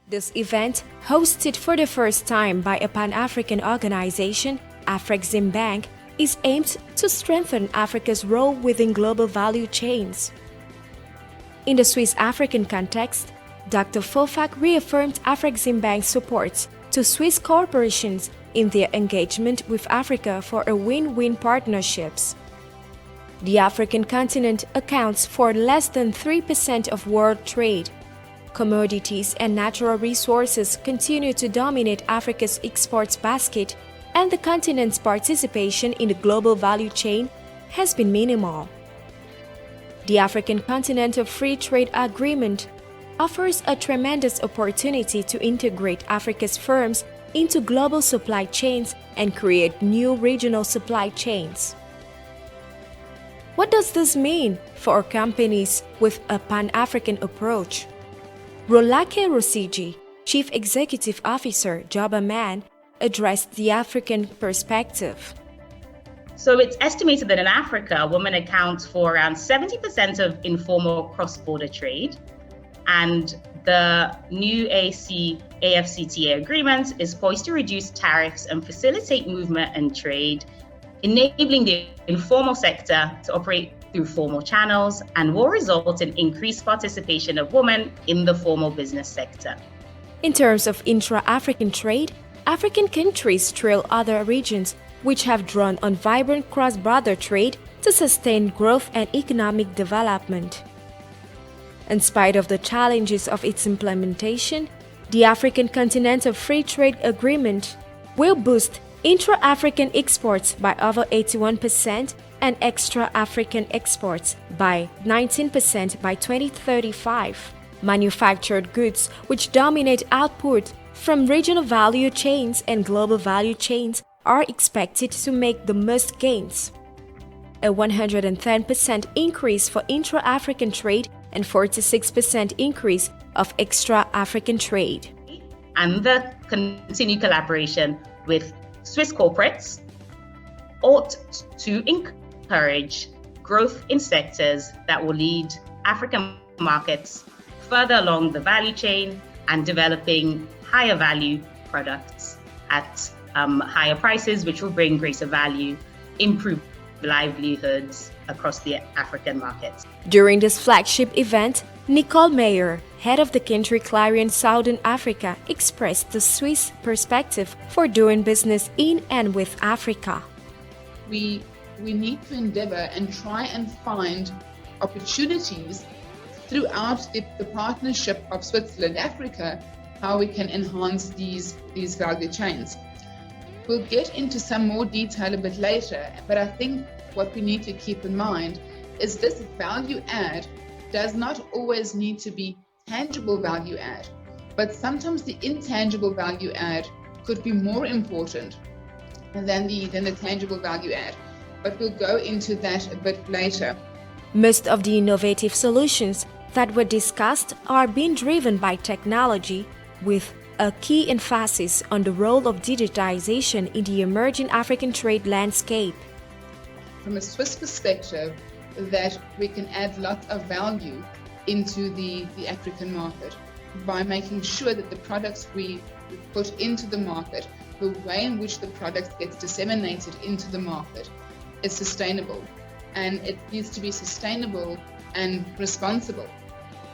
This event, hosted for the first time by a Pan-African organization, Afreximbank, is aimed to strengthen Africa's role within global value chains. In the Swiss-African context, Dr. Fofak reaffirmed Afreximbank's support to Swiss corporations in their engagement with Africa for a win-win partnerships. The African continent accounts for less than 3% of world trade. Commodities and natural resources continue to dominate Africa's exports basket, and the continent's participation in the global value chain has been minimal. The African Continental Free Trade Agreement offers a tremendous opportunity to integrate Africa's firms into global supply chains and create new regional supply chains. What does this mean for companies with a Pan-African approach? Rolake Rosiji, Chief Executive Officer, Jobaman, addressed the African perspective. So it's estimated that in Africa, women account for around 70% of cross-border trade. And the new AFCTA agreement is poised to reduce tariffs and facilitate movement and trade, enabling the informal sector to operate through formal channels, and will result in increased participation of women in the formal business sector. In terms of intra-African trade, African countries trail other regions which have drawn on vibrant cross-border trade to sustain growth and economic development. In spite of the challenges of its implementation, the African Continental Free Trade Agreement will boost intra-African exports by over 81% and extra-African exports by 19% by 2035. Manufactured goods, which dominate output from regional value chains and global value chains, are expected to make the most gains. A 110% increase for intra-African trade and 46% increase of extra-African trade. And the continued collaboration with Swiss corporates ought to encourage growth in sectors that will lead African markets further along the value chain and developing higher value products at higher prices, which will bring greater value, improve livelihoods across the African markets. During this flagship event, Nicole Meyer, head of the country Clarion Southern Africa, expressed the Swiss perspective for doing business in and with Africa. We need to endeavor and try and find opportunities throughout the partnership of Switzerland Africa, how we can enhance these value chains. We'll get into some more detail a bit later, but I think what we need to keep in mind is this value add does not always need to be tangible value add, but sometimes the intangible value add could be more important than the tangible value add. But we'll go into that a bit later. Most of the innovative solutions that were discussed are being driven by technology, with a key emphasis on the role of digitization in the emerging African trade landscape. From a Swiss perspective, that we can add lots of value into the African market by making sure that the products we put into the market, the way in which the product gets disseminated into the market, is sustainable. And it needs to be sustainable and responsible.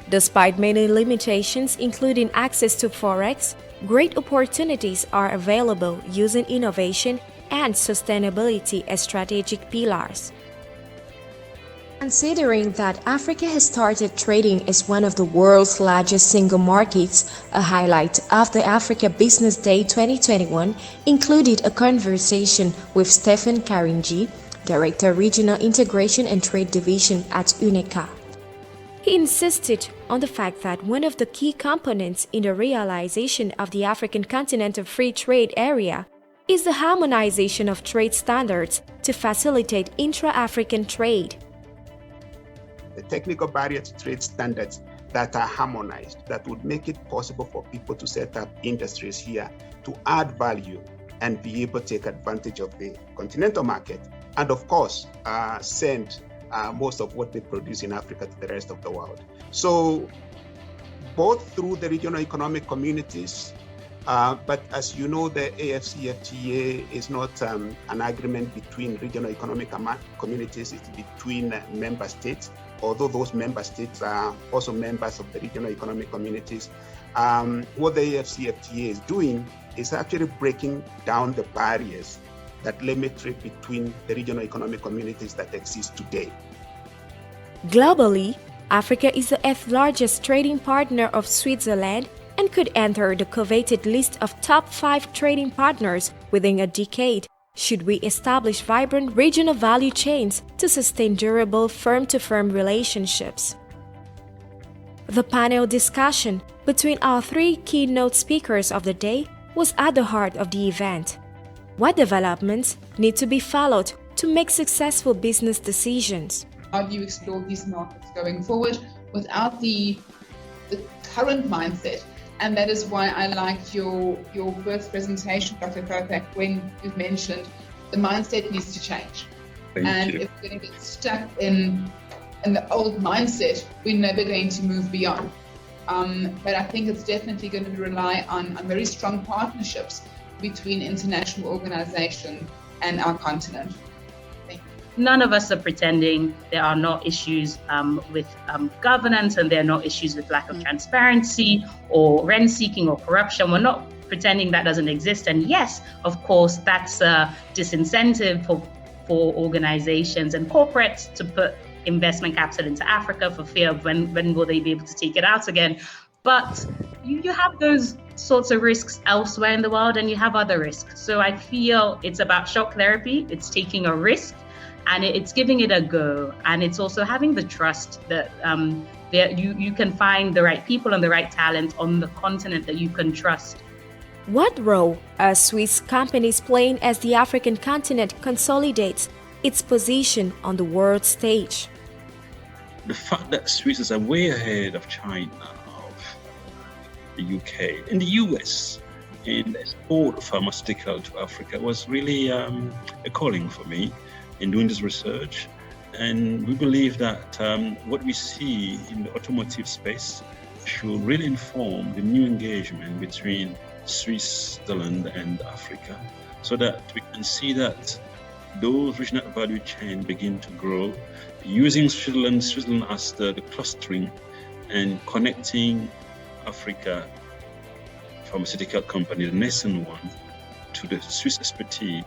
Despite many limitations, including access to Forex, great opportunities are available using innovation and sustainability as strategic pillars. Considering that Africa has started trading as one of the world's largest single markets, a highlight of the Africa Business Day 2021 included a conversation with Stephen Karinji, Director Regional Integration and Trade Division at UNECA. He insisted on the fact that one of the key components in the realization of the African Continental Free Trade Area is the harmonization of trade standards to facilitate intra-African trade. The technical barrier to trade standards that are harmonized, that would make it possible for people to set up industries here, to add value and be able to take advantage of the continental market, and of course, send most of what they produce in Africa to the rest of the world. So both through the regional economic communities, but as you know, the AFCFTA is not an agreement between regional economic communities, it's between member states, although those member states are also members of the regional economic communities. What the AFCFTA is doing is actually breaking down the barriers that limit trade between the regional economic communities that exist today. Globally, Africa is the 8th largest trading partner of Switzerland and could enter the coveted list of top 5 trading partners within a decade, should we establish vibrant regional value chains to sustain durable firm-to-firm relationships. The panel discussion between our 3 keynote speakers of the day was at the heart of the event. What developments need to be followed to make successful business decisions? How do you explore these markets going forward without the current mindset? And that is why I liked your first presentation, Dr. Kopak, when you mentioned the mindset needs to change. Thank you. If we're going to get stuck in the old mindset, we're never going to move beyond. But I think it's definitely going to rely on very strong partnerships between international organizations and our continent. None of us are pretending there are not issues with governance, and there are not issues with lack of transparency or rent seeking or corruption. We're not pretending that doesn't exist. And yes, of course, that's a disincentive for organizations and corporates to put investment capital into Africa for fear of when will they be able to take it out again. But you have those sorts of risks elsewhere in the world, and you have other risks. So I feel it's about shock therapy. It's taking a risk, and it's giving it a go, and it's also having the trust that you can find the right people and the right talent on the continent that you can trust. What role are Swiss companies playing as the African continent consolidates its position on the world stage? The fact that Swiss are way ahead of China, of the UK, and the US in export of pharmaceutical to Africa was really a calling for me in doing this research. And we believe that what we see in the automotive space should really inform the new engagement between Switzerland and Africa, so that we can see that those regional value chains begin to grow, using Switzerland as the clustering and connecting Africa pharmaceutical company, the nascent one, to the Swiss expertise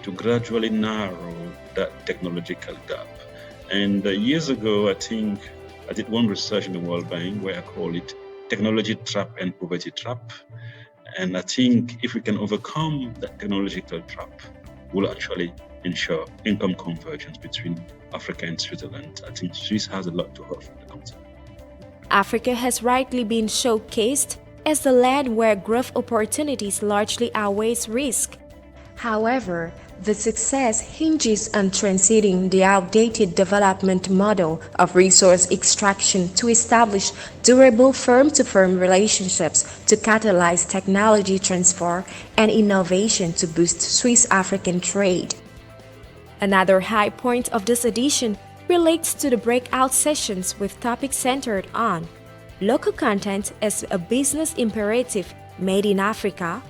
to gradually narrow that technological gap. And years ago, I think I did one research in the World Bank where I call it technology trap and poverty trap. And I think if we can overcome that technological trap, we'll actually ensure income convergence between Africa and Switzerland. I think Swiss has a lot to offer from the continent. Africa has rightly been showcased as the land where growth opportunities largely outweighs risk. However, the success hinges on transiting the outdated development model of resource extraction to establish durable firm-to-firm relationships to catalyze technology transfer and innovation to boost Swiss-African trade. Another high point of this edition relates to the breakout sessions with topics centered on local content as a business imperative made in Africa,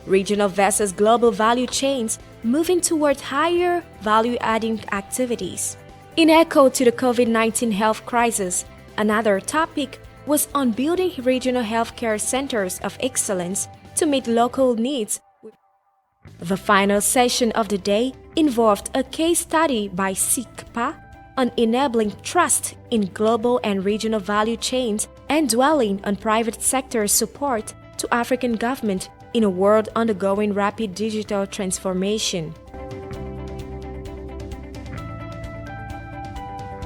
regional versus global value chains moving toward higher value-adding activities. In echo to the COVID-19 health crisis, another topic was on building regional healthcare centers of excellence to meet local needs. The final session of the day involved a case study by SECO on enabling trust in global and regional value chains and dwelling on private sector support to African government in a world undergoing rapid digital transformation.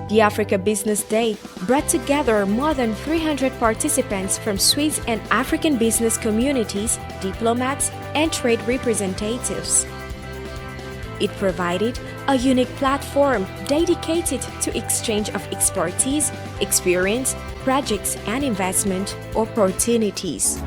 The Africa Business Day brought together more than 300 participants from Swiss and African business communities, diplomats, and trade representatives. It provided a unique platform dedicated to exchange of expertise, experience, projects, and investment opportunities.